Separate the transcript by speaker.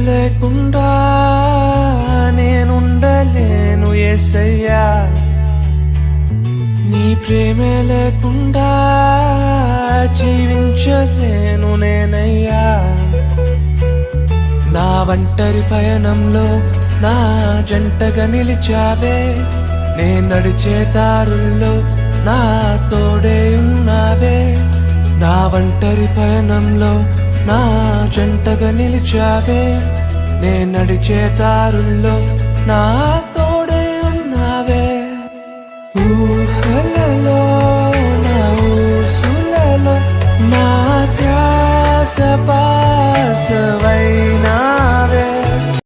Speaker 1: లేకుండా నేనుండలేను యేసయ్యా, నీ ప్రేమే లేకుండా జీవించలేను నేనయ్యా. నా ఒంటరి పయనంలో నా జంటగా నిలిచావే, నే నడిచే దారుల్లో నా తోడే ఉన్నావే. నా ఒంటరి పయనంలో నా జంటగా నిలిచావే, నే నడిచే దారుల్లో నా తోడే ఉన్నావే. ఊహలలో నా ఊసులలో నా ధ్యాస పాసవైనా